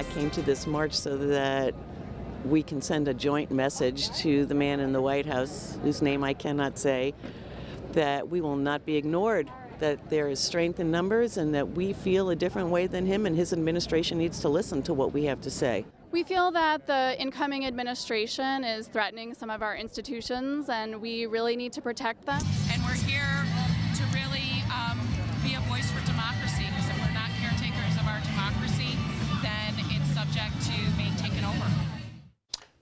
I came to this march so that we can send a joint message to the man in the White House, whose name I cannot say, that we will not be ignored, that there is strength in numbers, and that we feel a different way than him, and his administration needs to listen to what we have to say. We feel that the incoming administration is threatening some of our institutions, and we really need to protect them. And we're here to really be a voice for democracy, because if we're not caretakers of our democracy, then it's subject to being taken over.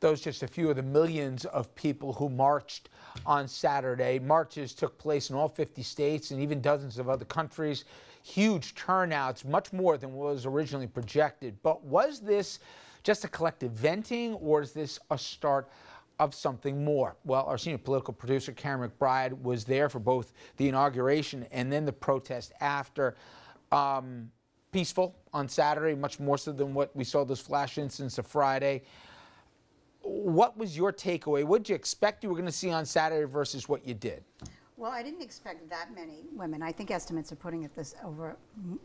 Those just a few of the millions of people who marched on Saturday. Marches took place in all 50 states and even dozens of other countries. Huge turnouts, much more than was originally projected. But was this just a collective venting, or is this a start of something more? Well, our senior political producer, Karen McBride, was there for both the inauguration and then the protest after. Peaceful on Saturday, much more so than what we saw those flash incidents of Friday. What was your takeaway? What did you expect you were going to see on Saturday versus what you did? Well, I didn't expect that many women. I think estimates are putting it this over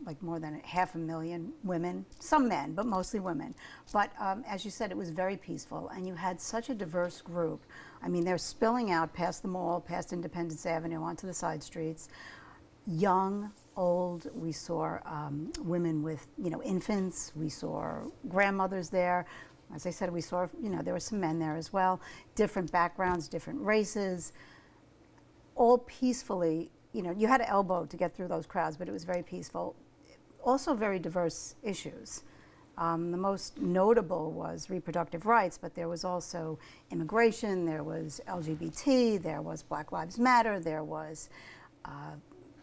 like more than 500,000 women, some men, but mostly women. But as you said, it was very peaceful, and you had such a diverse group. I mean, they're spilling out past the mall, past Independence Avenue, onto the side streets. Young, old, we saw women with, infants. We saw grandmothers there. As I said, we saw, there were some men there as well. Different backgrounds, different races. All peacefully, you had to elbow to get through those crowds, but it was very peaceful. Also very diverse issues. The most notable was reproductive rights, but there was also immigration, there was LGBT, there was Black Lives Matter, there was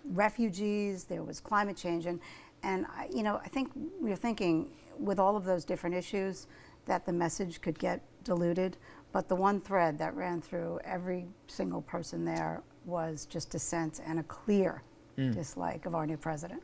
refugees, there was climate change. And I think we were thinking with all of those different issues that the message could get diluted, but the one thread that ran through every single person there was just dissent and a clear dislike of our new president.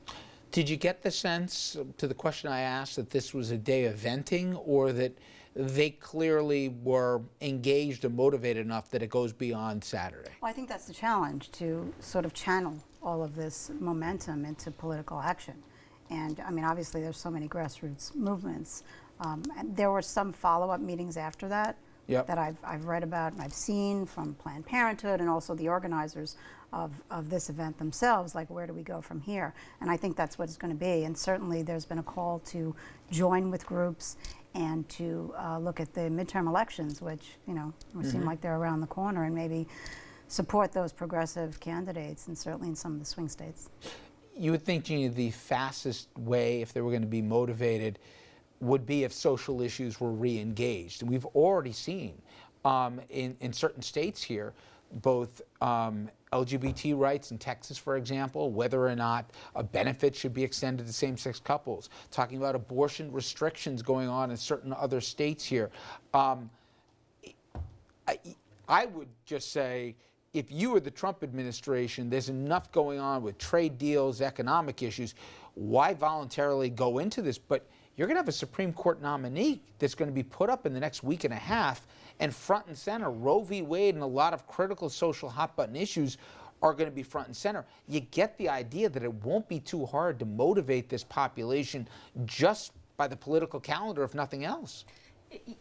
Did you get the sense, to the question I asked, that this was a day of venting, or that they clearly were engaged and motivated enough that it goes beyond Saturday? Well, I think that's the challenge, to sort of channel all of this momentum into political action. And I mean, obviously there's so many grassroots movements. And there were some follow-up meetings after that that I've read about and I've seen from Planned Parenthood and also the organizers of this event themselves, like where do we go from here? And I think that's what it's going to be. And certainly there's been a call to join with groups and to look at the midterm elections, which, seem like they're around the corner, and maybe support those progressive candidates, and certainly in some of the swing states. You would think, Jeannie, the fastest way, if they were going to be motivated, would be if social issues were re-engaged. And we've already seen in certain states here, both LGBT rights in Texas, for example, whether or not a benefit should be extended to same-sex couples, talking about abortion restrictions going on in certain other states here. I would just say, if you were the Trump administration, there's enough going on with trade deals, economic issues. Why voluntarily go into this? But you're going to have a Supreme Court nominee that's going to be put up in the next week and a half, and front and center, Roe v. Wade and a lot of critical social hot-button issues are going to be front and center. You get the idea that it won't be too hard to motivate this population just by the political calendar, if nothing else.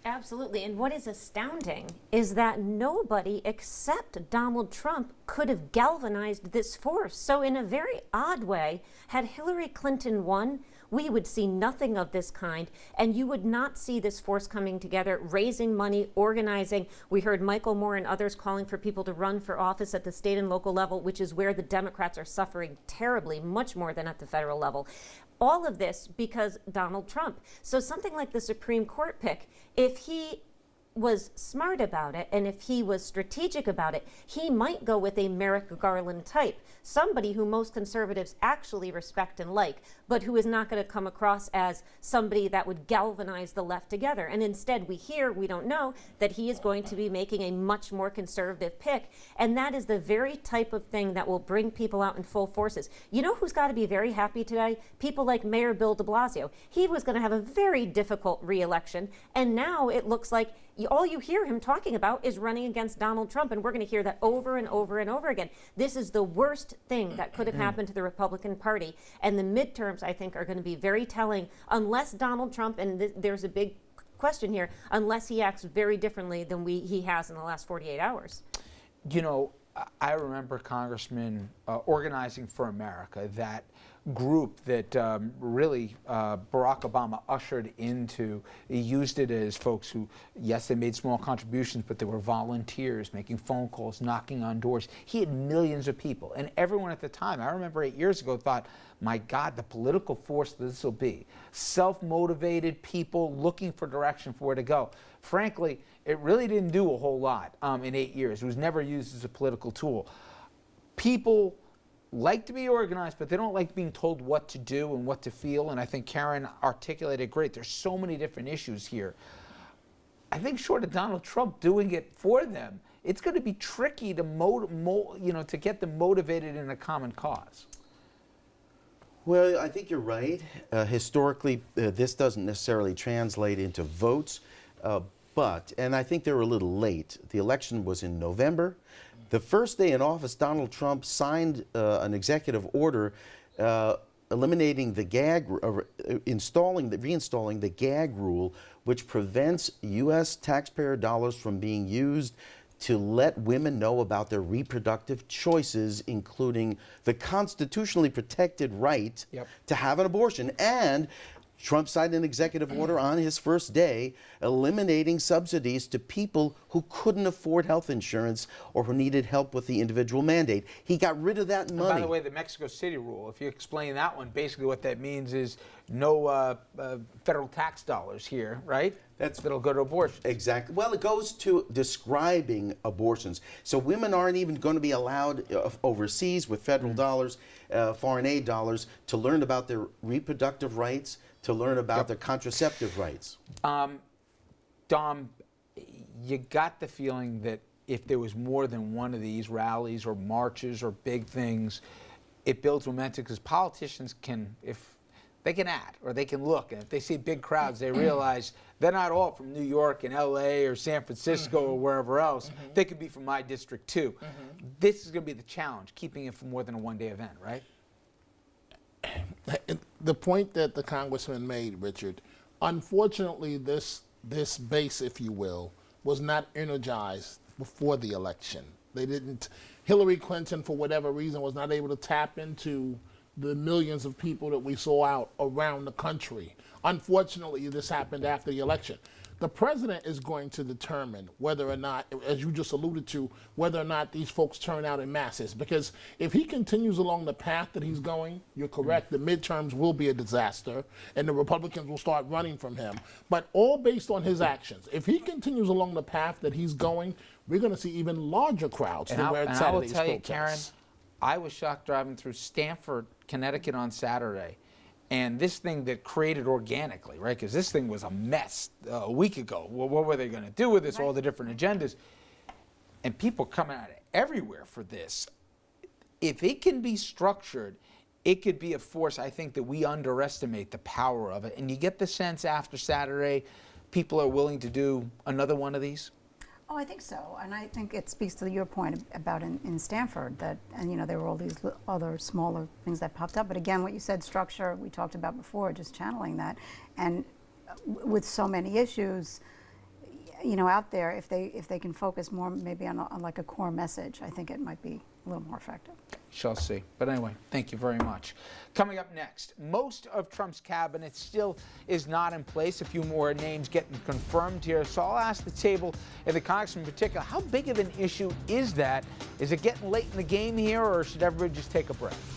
Absolutely. And what is astounding is that nobody except Donald Trump could have galvanized this force. So in a very odd way, had Hillary Clinton won, we would see nothing of this kind, and you would not see this force coming together, raising money, organizing. We heard Michael Moore and others calling for people to run for office at the state and local level, which is where the Democrats are suffering terribly, much more than at the federal level. All of this because Donald Trump. So something like the Supreme Court pick, if he was smart about it and if he was strategic about it, he might go with a Merrick Garland type, somebody who most conservatives actually respect and like, but who is not going to come across as somebody that would galvanize the left together. And instead we don't know, that he is going to be making a much more conservative pick. And that is the very type of thing that will bring people out in full forces. You know who's got to be very happy today? People like Mayor Bill de Blasio. He was going to have a very difficult re-election, and now it looks like all you hear him talking about is running against Donald Trump, and we're going to hear that over and over and over again. This is the worst thing that could have happened to the Republican Party, and the midterms, I think, are going to be very telling, unless Donald Trump, and there's a big question here, unless he acts very differently than he has in the last 48 hours. You know, I remember Congressman Organizing for America, that group that really Barack Obama ushered into. He used it as folks who, yes, they made small contributions, but they were volunteers making phone calls, knocking on doors. He had millions of people, and everyone at the time, I remember 8 years ago, thought, my God, the political force this will be. Self-motivated people looking for direction for where to go. Frankly, it really didn't do a whole lot in 8 years. It was never used as a political tool. People like to be organized, but they don't like being told what to do and what to feel, and I think Karen articulated great. There's so many different issues here. I think short of Donald Trump doing it for them, it's going to be tricky to to get them motivated in a common cause. Well, I think you're right. Historically, this doesn't necessarily translate into votes, and I think they're a little late. The election was in November. The first day in office, Donald Trump signed an executive order eliminating the reinstalling the gag rule, which prevents U.S. taxpayer dollars from being used to let women know about their reproductive choices, including the constitutionally protected right to have an abortion. And Trump signed an executive order on his first day eliminating subsidies to people who couldn't afford health insurance or who needed help with the individual mandate. He got rid of that money. And by the way, the Mexico City rule, if you explain that one, basically what that means is no federal tax dollars here, right? That'll go to abortion. Exactly. Well, it goes to describing abortions. So women aren't even going to be allowed overseas with federal dollars, foreign aid dollars, to learn about their reproductive rights, to learn about their contraceptive rights. Dom, you got the feeling that if there was more than one of these rallies or marches or big things, it builds momentum, because politicians can, if they can act or they can look, and if they see big crowds, they realize they're not all from New York and LA or San Francisco or wherever else. They could be from my district too. This is going to be the challenge, keeping it for more than a one-day event, right? The point that the congressman made, Richard, unfortunately this base, if you will, was not energized before the election. They didn't, Hillary Clinton, for whatever reason, was not able to tap into the millions of people that we saw out around the country. Unfortunately, this happened after the election. The president is going to determine whether or not, as you just alluded to, whether or not these folks turn out in masses. Because if he continues along the path that he's going, you're correct, the midterms will be a disaster and the Republicans will start running from him. But all based on his actions. If he continues along the path that he's going, we're going to see even larger crowds than where Saturday's I will tell you, protests. Karen, I was shocked driving through Stamford, Connecticut on Saturday. And this thing that created organically, right? Because this thing was a mess a week ago. Well, what were they going to do with this? All the different agendas. And people coming out of everywhere for this. If it can be structured, it could be a force, I think, that we underestimate the power of it. And you get the sense after Saturday, people are willing to do another one of these? Oh, I think so, and I think it speaks to your point about in Stanford that, and you know, there were all these other smaller things that popped up. But again, what you said, structure, we talked about before, just channeling that, and with so many issues, you know, out there, if they can focus more, maybe on like a core message, I think it might be a little more effective. Shall see. But anyway, thank you very much. Coming up next, most of Trump's cabinet still is not in place. A few more names getting confirmed here. So I'll ask the table and the Congress in particular, how big of an issue is that? Is it getting late in the game here, or should everybody just take a breath?